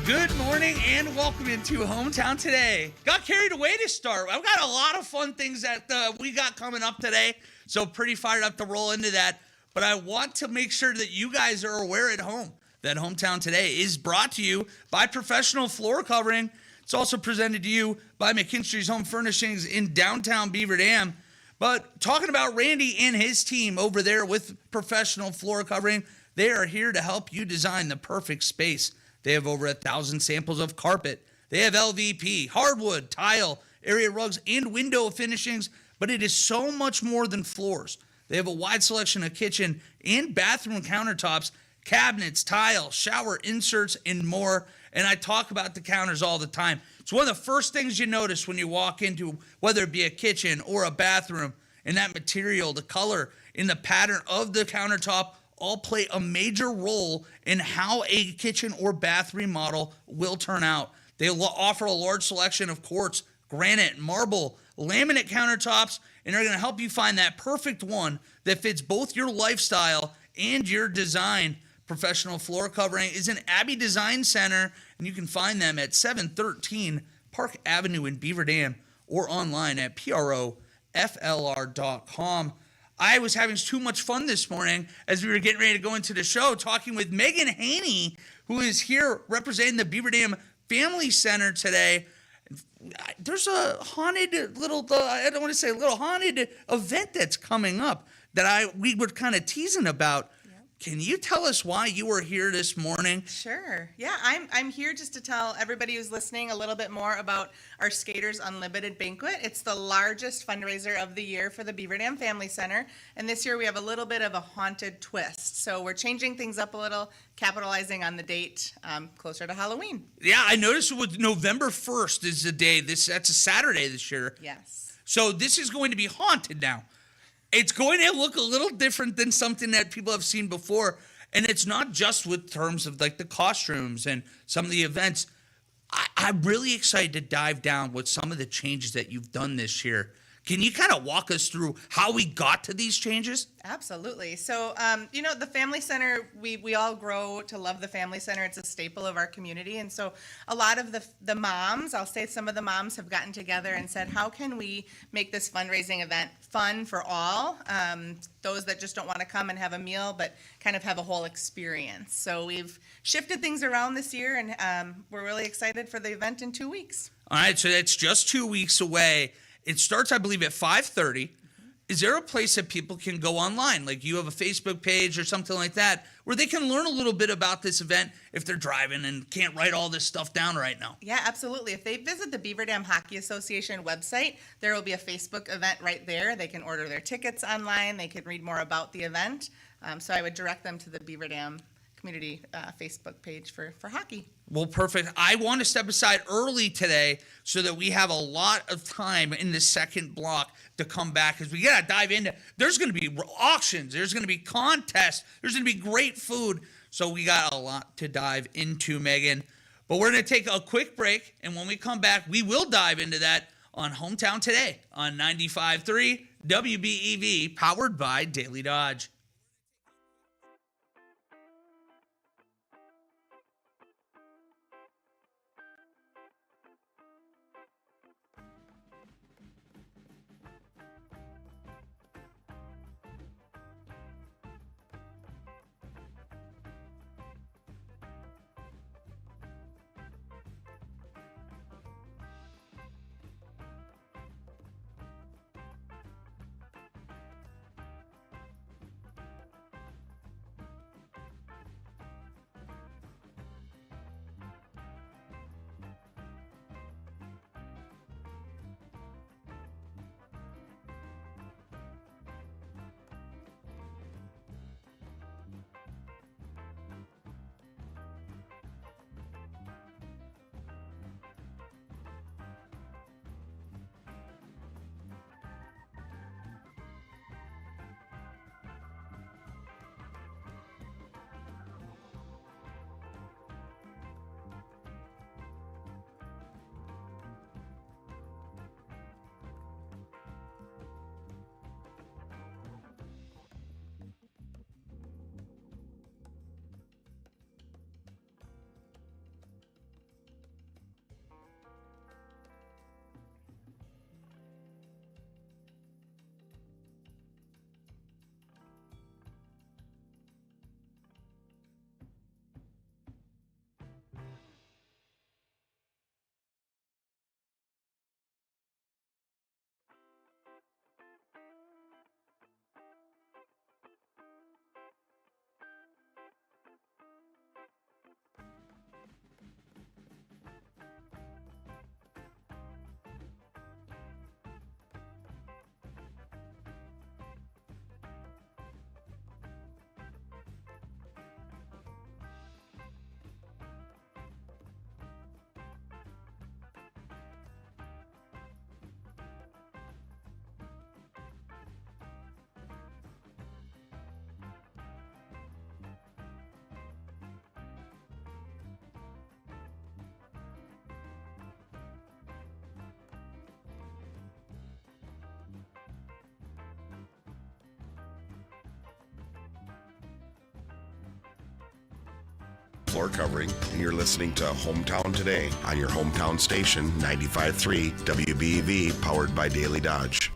Good morning and welcome into Hometown Today. Got carried away to start. I've got a lot of fun things that we got coming up today, so pretty fired up to roll into that. But I want to make sure that you guys are aware at home that Hometown Today is brought to you by Professional Floor Covering. It's also presented to you by McKinstry's Home Furnishings in downtown Beaver Dam. But talking about Randy and his team over there with Professional Floor Covering, they are here to help you design the perfect space. They have over 1,000 samples of carpet. They have LVP, hardwood, tile, area rugs, and window finishings, but it is so much more than floors. They have a wide selection of kitchen and bathroom countertops, cabinets, tile, shower inserts, and more. And I talk about the counters all the time. It's one of the first things you notice when you walk into, whether it be a kitchen or a bathroom, and that material, the color, and the pattern of the countertop all play a major role in how a kitchen or bath remodel will turn out. They offer a large selection of quartz, granite, marble, laminate countertops, and are going to help you find that perfect one that fits both your lifestyle and your design. Professional Floor Covering is an Abbey Design Center, and you can find them at 713 Park Avenue in Beaver Dam or online at proflr.com. I was having too much fun this morning as we were getting ready to go into the show, talking with Megan Haney, who is here representing the Beaver Dam Family Center today. There's a haunted little, I don't want to say a little haunted event that's coming up that we were kind of teasing about. Can you tell us why you were here this morning? Sure. Yeah, I'm here just to tell everybody who's listening a little bit more about our Skaters Unlimited Banquet. It's the largest fundraiser of the year for the Beaver Dam Family Center, and this year we have a little bit of a haunted twist. So we're changing things up a little, capitalizing on the date closer to Halloween. Yeah, I noticed with November 1st is the day. That's a Saturday this year. Yes. So this is going to be haunted now. It's going to look a little different than something that people have seen before. And it's not just with terms of like the costumes and some of the events. I'm really excited to dive down with some of the changes that you've done this year. Can you kind of walk us through how we got to these changes? Absolutely. So, the Family Center, we all grow to love the Family Center. It's a staple of our community. And so a lot of the moms, I'll say some of the moms have gotten together and said, how can we make this fundraising event fun for all? Those that just don't want to come and have a meal, but kind of have a whole experience. So we've shifted things around this year, and we're really excited for the event in 2 weeks. All right, so that's just 2 weeks away. It starts, I believe, at 5:30. Is there a place that people can go online? Like you have a Facebook page or something like that where they can learn a little bit about this event if they're driving and can't write all this stuff down right now? Yeah, absolutely. If they visit the Beaver Dam Hockey Association website, there will be a Facebook event right there. They can order their tickets online. They can read more about the event. So I would direct them to the Beaver Dam community Facebook page for hockey. Well, perfect. I want to step aside early today so that we have a lot of time in the second block to come back because we got to dive into. There's going to be auctions. There's going to be contests. There's going to be great food. So we got a lot to dive into, Megan. But we're going to take a quick break, and when we come back, we will dive into that on Hometown Today on 95.3 WBEV, powered by Daily Dodge. floor covering, and you're listening to Hometown Today on your hometown station, 95.3 WBEV, powered by Daily Dodge.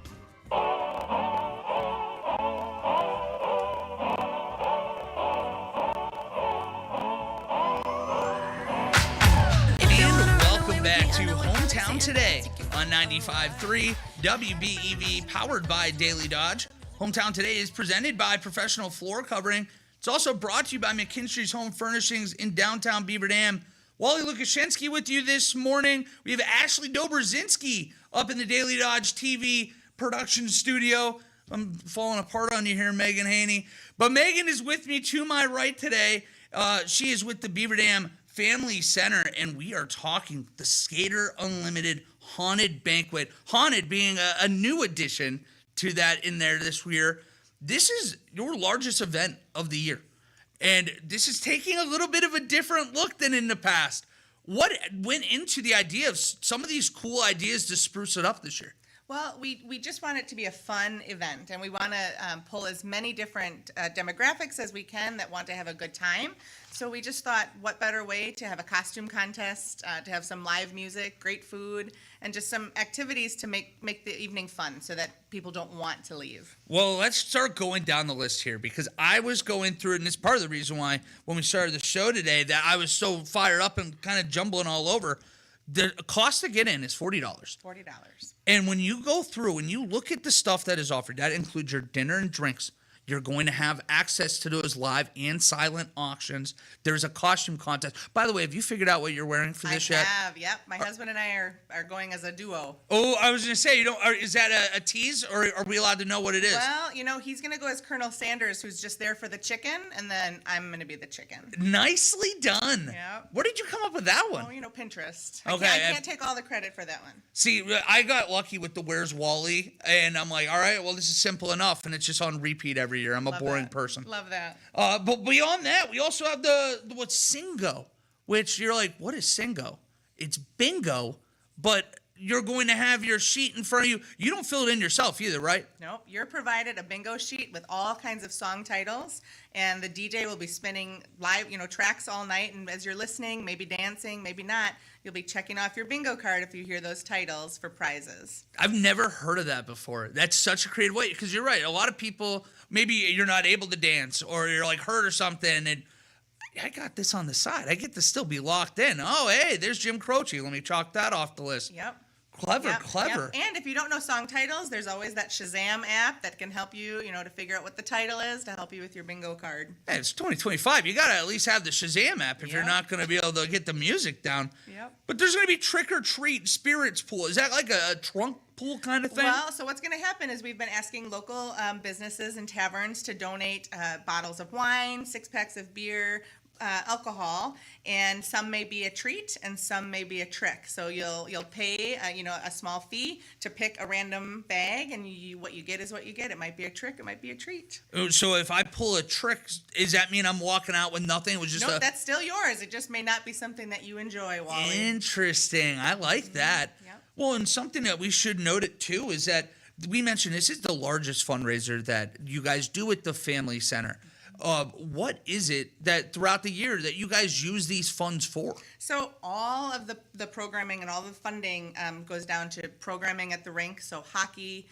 Hometown Today on 95.3 WBEV, powered by Daily Dodge. Hometown Today is presented by Professional Floor Covering. It's also brought to you by McKinstry's Home Furnishings in downtown Beaver Dam. Wally Lukashenski with you this morning. We have Ashley Dobrzinski up in the Daily Dodge TV production studio. I'm falling apart on you here, Megan Haney. But Megan is with me to my right today. She is with the Beaver Dam Family Center, and we are talking the Skater Unlimited Haunted Banquet. Haunted being a new addition to that in there this year. This is your largest event of the year, and this is taking a little bit of a different look than in the past. What went into the idea of some of these cool ideas to spruce it up this year? Well, we just want it to be a fun event, and we want to pull as many different demographics as we can that want to have a good time. So we just thought, what better way to have a costume contest, to have some live music, great food, and just some activities to make the evening fun so that people don't want to leave. Well, let's start going down the list here, because I was going through it, and it's part of the reason why when we started the show today that I was so fired up and kind of jumbling all over. The cost to get in is $40. $40. And when you go through and you look at the stuff that is offered, that includes your dinner and drinks. You're going to have access to those live and silent auctions. There's a costume contest. By the way, have you figured out what you're wearing for this yet? I have, yep. My husband and I are going as a duo. Oh, I was going to say, is that a tease, or are we allowed to know what it is? Well, he's going to go as Colonel Sanders, who's just there for the chicken, and then I'm going to be the chicken. Nicely done. Yep. Where did you come up with that one? Oh, Pinterest. Okay. I can't take all the credit for that one. See, I got lucky with the Where's Wally, and I'm like, all right, well, this is simple enough, and it's just on repeat every year. I'm a boring person. Love that. But beyond that, we also have the what's Singo, which you're like, what is Singo? It's bingo, but you're going to have your sheet in front of you. You don't fill it in yourself either, right? Nope. You're provided a bingo sheet with all kinds of song titles, and the DJ will be spinning live, tracks all night. And as you're listening, maybe dancing, maybe not, you'll be checking off your bingo card if you hear those titles for prizes. I've never heard of that before. That's such a creative way, because you're right. A lot of people, maybe you're not able to dance, or you're like hurt or something, and I got this on the side. I get to still be locked in. Oh, hey, there's Jim Croce. Let me chalk that off the list. Yep. Clever. Yep. And if you don't know song titles, there's always that Shazam app that can help you, to figure out what the title is to help you with your bingo card. Hey, it's 2025. You got to at least have the Shazam app if you're not going to be able to get the music down. Yep. But there's going to be trick or treat spirits pool. Is that like a trunk pool kind of thing? Well, so what's going to happen is we've been asking local businesses and taverns to donate bottles of wine, 6-packs of beer, alcohol, and some may be a treat and some may be a trick. So you'll pay a small fee to pick a random bag, and what you get is what you get. It might be a trick, it might be a treat. So if I pull a trick, does that mean I'm walking out with nothing? It was just that's still yours. It just may not be something that you enjoy, Wally. Interesting. I like that. Yep. Well, and something that we should note it too is that we mentioned this is the largest fundraiser that you guys do at the Family Center. What is it that throughout the year that you guys use these funds for? So all of the programming and all the funding goes down to programming at the rink. So hockey,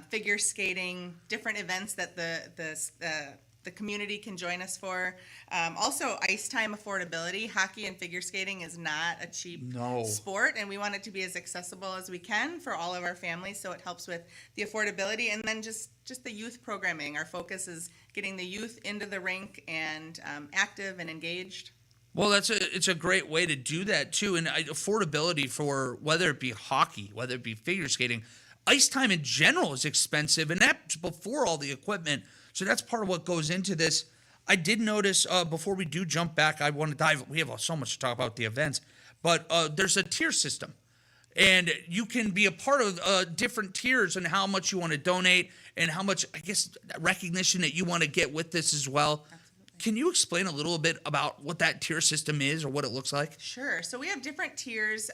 figure skating, different events that the community can join us for. Also, ice time affordability. Hockey and figure skating is not a cheap sport, and we want it to be as accessible as we can for all of our families, so it helps with the affordability. And then just the youth programming. Our focus is getting the youth into the rink and active and engaged. Well, it's a great way to do that, too. And affordability for whether it be hockey, whether it be figure skating, ice time in general is expensive, and that's before all the equipment. So that's part of what goes into this. I did notice before we do jump back, I want to dive. We have so much to talk about the events, but there's a tier system, and you can be a part of different tiers and how much you want to donate and how much, I guess, recognition that you want to get with this as well. Absolutely. Can you explain a little bit about what that tier system is or what it looks like? Sure. So we have different tiers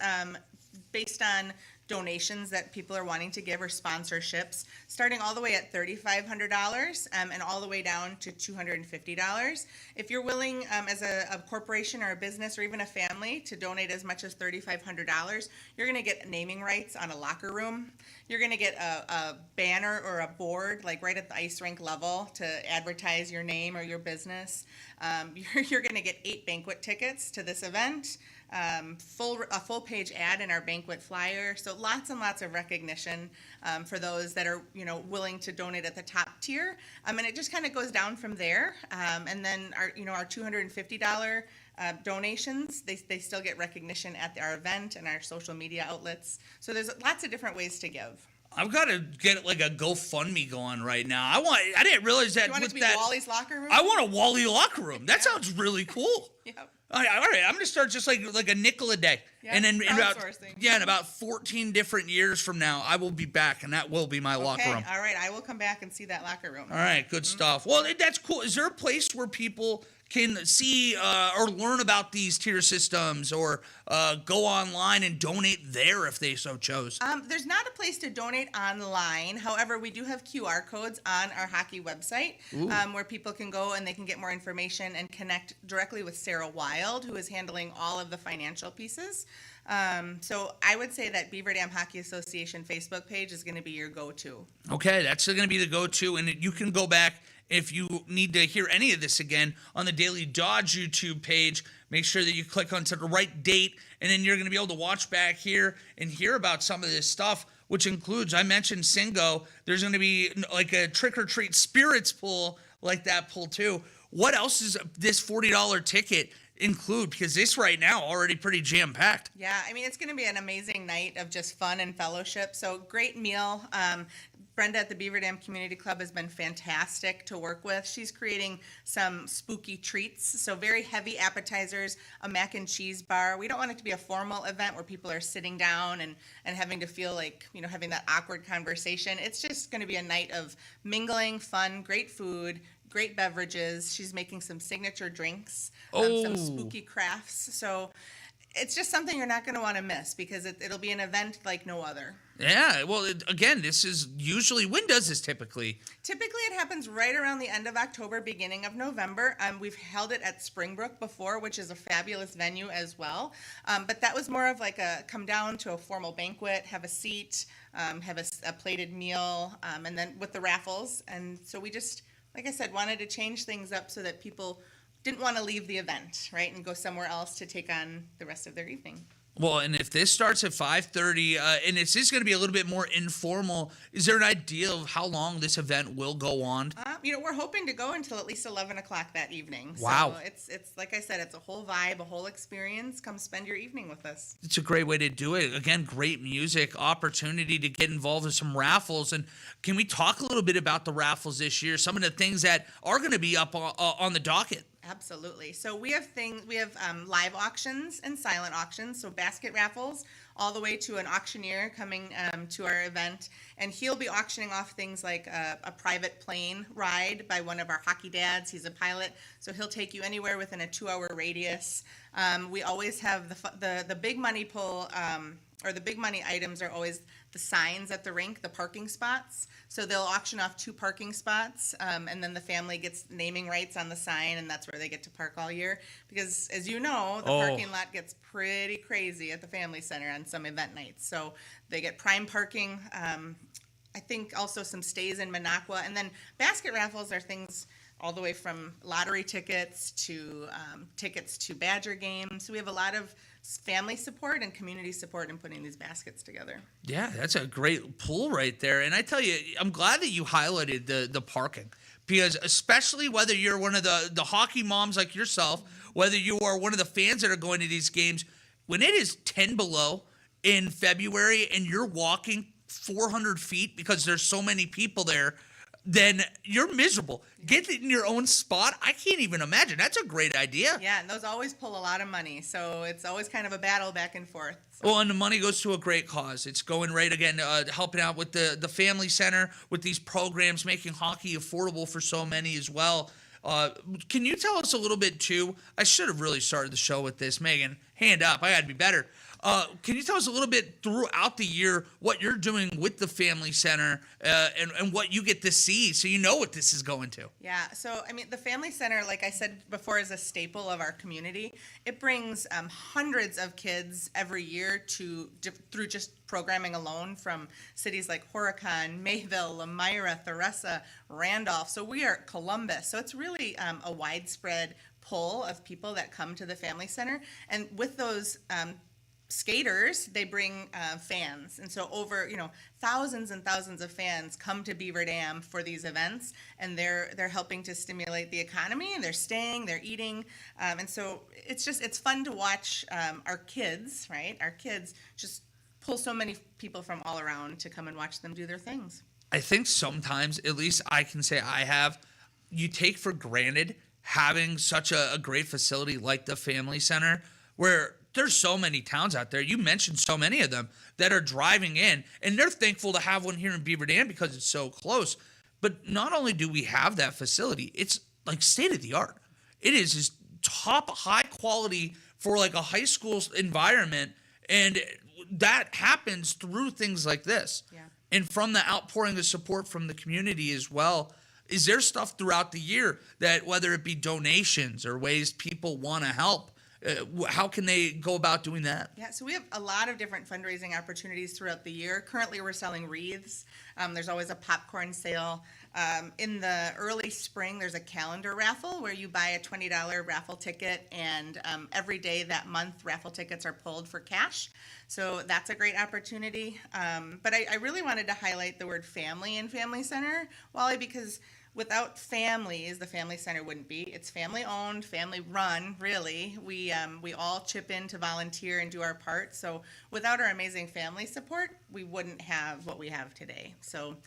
based on donations that people are wanting to give or sponsorships, starting all the way at $3,500 and all the way down to $250. If you're willing as a corporation or a business or even a family to donate as much as $3,500, you're going to get naming rights on a locker room. You're going to get a banner or a board like right at the ice rink level to advertise your name or your business. You're going to get 8 banquet tickets to this event. A full page ad in our banquet flyer. So lots and lots of recognition for those that are willing to donate at the top tier. And it just kind of goes down from there. And then our $250 donations, they still get recognition at our event and our social media outlets. So there's lots of different ways to give. I've got to get like a GoFundMe going right now. I didn't realize that. Do you want it to be Wally's locker room? I want a Wally locker room. That sounds really cool. Yep. All right, I'm gonna start just like a nickel a day, Yeah, and then crowdsourcing. in about 14 different years from now, I will be back, and that will be my locker room. All right, I will come back and see that locker room. All right, good stuff. Well, that's cool. Is there a place where people can see or learn about these tier systems, or go online and donate there if they so chose? There's not a place to donate online. However, we do have QR codes on our hockey website where people can go and they can get more information and connect directly with Sarah Wild, who is handling all of the financial pieces. So I would say that Beaver Dam Hockey Association Facebook page is going to be your go-to. Okay, that's going to be the go-to, and you can go back if you need to hear any of this again on the Daily Dodge YouTube page. Make sure that you click onto the right date, and then you're going to be able to watch back here and hear about some of this stuff, which includes, I mentioned Singo. There's going to be like a trick-or-treat spirits pool like that pool too. What else is this $40 ticket include? Because this right now already pretty jam-packed. Yeah, I mean, it's going to be an amazing night of just fun and fellowship. So great meal. Brenda at the Beaver Dam Community Club has been fantastic to work with. She's creating some spooky treats, so very heavy appetizers, a mac and cheese bar. We don't want it to be a formal event where people are sitting down and having to feel like, having that awkward conversation. It's just going to be a night of mingling, fun, great food, great beverages. She's making some signature drinks, some spooky crafts. So it's just something you're not going to want to miss because it'll be an event like no other. Yeah, well, again, this is usually, when does this typically? Typically, it happens right around the end of October, beginning of November. We've held it at Springbrook before, which is a fabulous venue as well. But that was more of like a come down to a formal banquet, have a seat, have a plated meal, and then with the raffles. And so we just, like I said, wanted to change things up so that people didn't want to leave the event, right, and go somewhere else to take on the rest of their evening. Well, and if this starts at 5:30, and it's just going to be a little bit more informal, is there an idea of how long this event will go on? We're hoping to go until at least 11 o'clock that evening. Wow. So it's like I said, it's a whole vibe, a whole experience. Come spend your evening with us. It's a great way to do it. Again, great music, opportunity to get involved in some raffles. And can we talk a little bit about the raffles this year? Some of the things that are going to be up on the docket. Absolutely. So we have live auctions and silent auctions, so basket raffles, all the way to an auctioneer coming to our event. And he'll be auctioning off things like a private plane ride by one of our hockey dads. He's a pilot, so he'll take you anywhere within a 2-hour radius. We always have the big money pull, or the big money items are always the signs at the rink, the parking spots. So they'll auction off 2 parking spots, and then the family gets naming rights on the sign, and that's where they get to park all year. Because, as you know, the parking lot gets pretty crazy at the family center on some event nights. So they get prime parking. I think also some stays in Minocqua. And then basket raffles are things all the way from lottery tickets to tickets to Badger games. So we have a lot of family support and community support in putting these baskets together. Yeah, that's a great pool right there. And I tell you, I'm glad that you highlighted the parking, because especially whether you're one of the hockey moms like yourself, whether you are one of the fans that are going to these games, when it is 10 below in February and you're walking 400 feet because there's so many people there, then you're miserable. Get in your own spot. I can't even imagine. That's a great idea. Yeah, and those always pull a lot of money, so it's always kind of a battle back and forth. So. Well, and the money goes to a great cause. It's going right, again, helping out with the family center, with these programs, making hockey affordable for so many as well. Can you tell us a little bit, too? I should have really started the show with this. Megan, hand up. I got to be better. Can you tell us a little bit throughout the year what you're doing with the Family Center and what you get to see so you know what this is going to? Yeah, so I mean, the Family Center, like I said before, is a staple of our community. It brings hundreds of kids every year through just programming alone from cities like Horicon, Mayville, Elmira, Theresa, Randolph. So we are Columbus. So it's really a widespread pull of people that come to the Family Center. And with those skaters, they bring fans. And so over, thousands and thousands of fans come to Beaver Dam for these events, and they're helping to stimulate the economy, and they're staying, they're eating. And so it's fun to watch our kids, right? Our kids just pull so many people from all around to come and watch them do their things. I think sometimes, at least I can say I have, you take for granted having such a great facility like the Family Center, where there's so many towns out there. You mentioned so many of them that are driving in, and they're thankful to have one here in Beaver Dam because it's so close. But not only do we have that facility, it's like state of the art. It is top high quality for like a high school environment, and that happens through things like this. Yeah. And from the outpouring of support from the community as well. Is there stuff throughout the year that, whether it be donations or ways people want to help, how can they go about doing that? Yeah, so we have a lot of different fundraising opportunities throughout the year. Currently, we're selling wreaths. There's always a popcorn sale. In the early spring, there's a calendar raffle where you buy a $20 raffle ticket, and every day that month, raffle tickets are pulled for cash. So that's a great opportunity. But I really wanted to highlight the word family in Family Center, Wally, because without families, the Family Center wouldn't be. It's family owned, family run, really. We all chip in to volunteer and do our part. So without our amazing family support, we wouldn't have what we have today. So,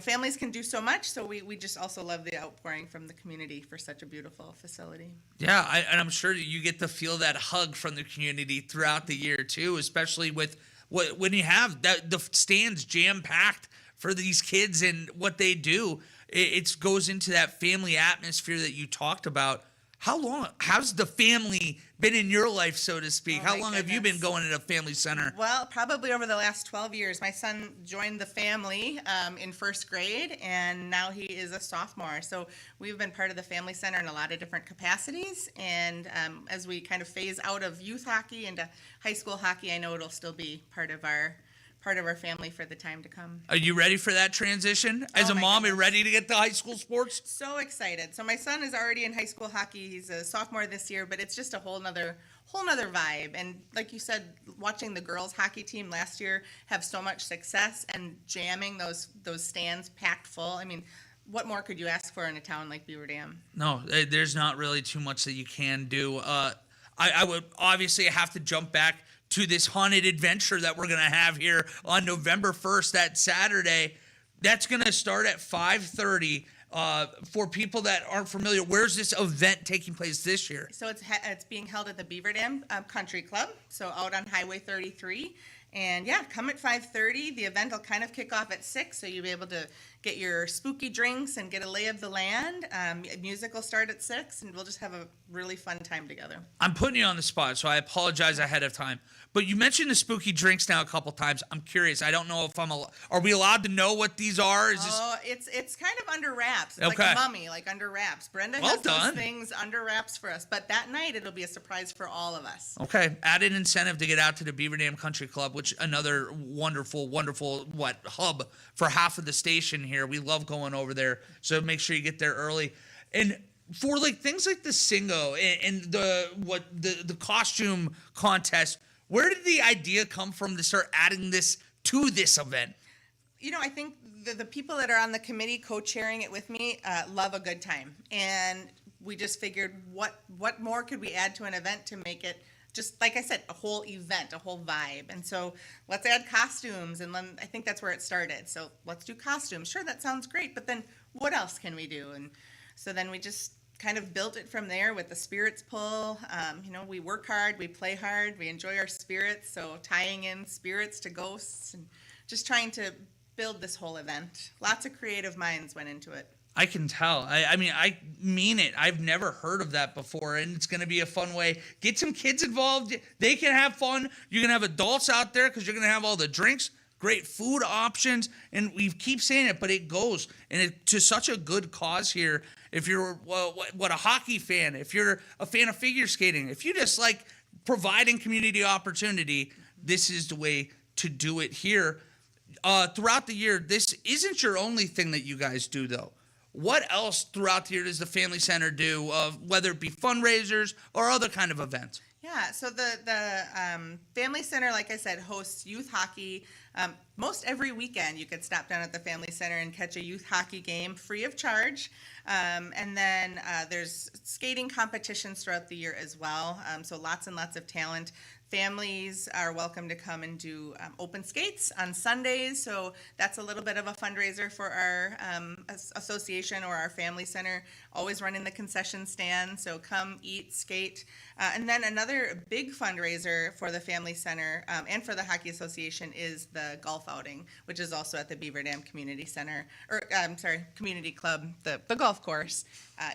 families can do so much. So we just also love the outpouring from the community for such a beautiful facility. Yeah, and I'm sure you get to feel that hug from the community throughout the year too, especially with when you have the stands jam-packed for these kids and what they do. It goes into that family atmosphere that you talked about. How long has the family been in your life, so to speak? How long have you been going to the Family Center? Well, probably over the last 12 years. My son joined the family in first grade, and now he is a sophomore. So we've been part of the Family Center in a lot of different capacities. And as we kind of phase out of youth hockey into high school hockey, I know it'll still be part of our family for the time to come. Are you ready for that transition? As a mom, are you ready to get to high school sports? So excited. So my son is already in high school hockey. He's a sophomore this year, but it's just a whole nother vibe. And like you said, watching the girls hockey team last year have so much success and jamming those stands packed full. I mean, what more could you ask for in a town like Beaver Dam? No, there's not really too much that you can do. I would obviously have to jump back to this haunted adventure that we're going to have here on November 1st, that Saturday. That's going to start at 5:30. For people that aren't familiar, where's this event taking place this year? So it's being held at the Beaver Dam Country Club, so out on Highway 33. And yeah, come at 5:30. The event will kind of kick off at 6, so you'll be able to get your spooky drinks and get a lay of the land. Music will start at 6, and we'll just have a really fun time together. I'm putting you on the spot, so I apologize ahead of time. But you mentioned the spooky drinks now a couple times. I'm curious. I don't know if are we allowed to know what these are? It's kind of under wraps. It's okay. Like a mummy, like under wraps. Brenda has those things under wraps for us. But that night, it'll be a surprise for all of us. Okay. Added incentive to get out to the Beaver Dam Country Club, which another wonderful hub for half of the station here. We love going over there. So make sure you get there early. And for things like the Singo and the costume contest, where did the idea come from to start adding this to this event? I think the people that are on the committee co-chairing it with me love a good time. And we just figured what more could we add to an event to make it, just like I said, a whole event, a whole vibe. And so let's add costumes. And then I think that's where it started. So let's do costumes. Sure, that sounds great. But then what else can we do? And so then we just kind of built it from there with the spirits pull. We work hard, we play hard, we enjoy our spirits. So tying in spirits to ghosts and just trying to build this whole event. Lots of creative minds went into it. I can tell. I mean, I mean it. I've never heard of that before, and it's going to be a fun way. Get some kids involved. They can have fun. You're going to have adults out there because you're going to have all the drinks, great food options, and we keep saying it, but it goes to such a good cause here. If you're a hockey fan, if you're a fan of figure skating, if you just like providing community opportunity, this is the way to do it here. Throughout the year, this isn't your only thing that you guys do, though. What else throughout the year does the Family Center do, whether it be fundraisers or other kind of events? Yeah, so the Family Center, like I said, hosts youth hockey. Most every weekend you could stop down at the Family Center and catch a youth hockey game free of charge. And then there's skating competitions throughout the year as well. So lots and lots of talent. Families are welcome to come and do open skates on Sundays. So that's a little bit of a fundraiser for our association or our Family Center, always running the concession stand. So come, eat, skate. And then another big fundraiser for the Family Center and for the Hockey Association is the golf outing, which is also at the Beaver Dam Community Center, or Community Club, the golf course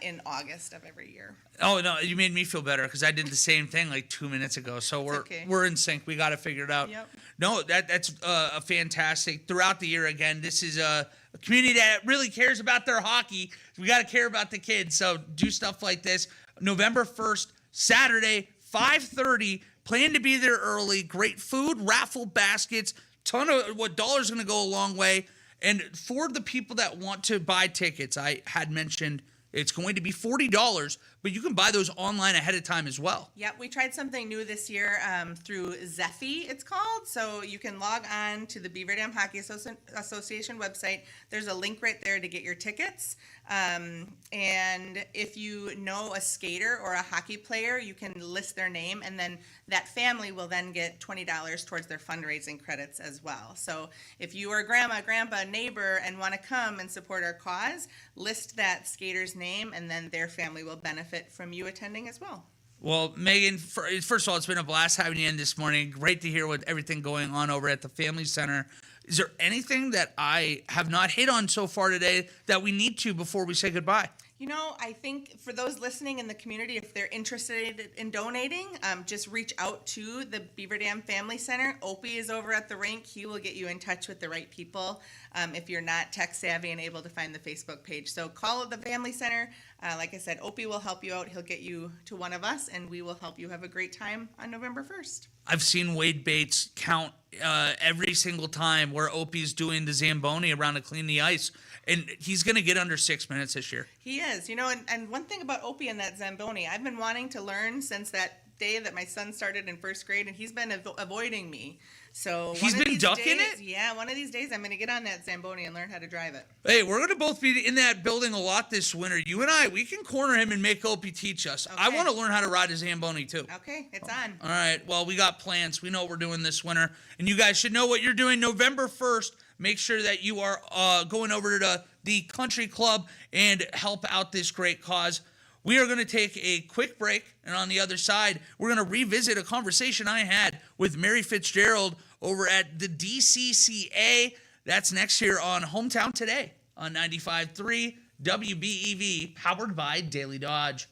in August of every year. Oh, no, you made me feel better because I did the same thing like 2 minutes ago. So we're in sync. We got to figure it out. Yep. No, that's a fantastic. Throughout the year, again, this is a community that really cares about their hockey. We got to care about the kids. So do stuff like this. November 1st, Saturday, 5:30. Plan to be there early. Great food, raffle baskets, ton of dollars going to go a long way. And for the people that want to buy tickets, I had mentioned it's going to be $40, but you can buy those online ahead of time as well. Yep, we tried something new this year through Zeffy, it's called. So you can log on to the Beaver Dam Hockey Association website. There's a link right there to get your tickets. And if you know a skater or a hockey player, you can list their name, and then that family will then get $20 towards their fundraising credits as well. So if you are grandma, grandpa, neighbor, and want to come and support our cause, list that skater's name, and then their family will benefit from you attending as well. Well, Megan, first of all, it's been a blast having you in this morning. Great to hear with everything going on over at the Family Center. Is there anything that I have not hit on so far today that we need to before we say goodbye? You know, I think for those listening in the community, if they're interested in donating, just reach out to the Beaver Dam Family Center. Opie is over at the rink. He will get you in touch with the right people if you're not tech savvy and able to find the Facebook page. So call the Family Center. Like I said, Opie will help you out. He'll get you to one of us, and we will help you have a great time on November 1st. I've seen Wade Bates count every single time where Opie's doing the Zamboni around to clean the ice, and he's going to get under 6 minutes this year. He is. You know, and one thing about Opie and that Zamboni, I've been wanting to learn since that day that my son started in first grade, and he's been avoiding me. So he's been ducking it? Yeah, one of these days I'm going to get on that Zamboni and learn how to drive it. Hey, we're going to both be in that building a lot this winter. You and I, we can corner him and make Opie teach us. Okay. I want to learn how to ride a Zamboni too. Okay, it's on. All right, well, we got plans. We know what we're doing this winter. And you guys should know what you're doing November 1st. Make sure that you are going over to the country club and help out this great cause. We are going to take a quick break, and on the other side, we're going to revisit a conversation I had with Mary Fitzgerald over at the DCCA. That's next here on Hometown Today on 95.3 WBEV, powered by Daily Dodge.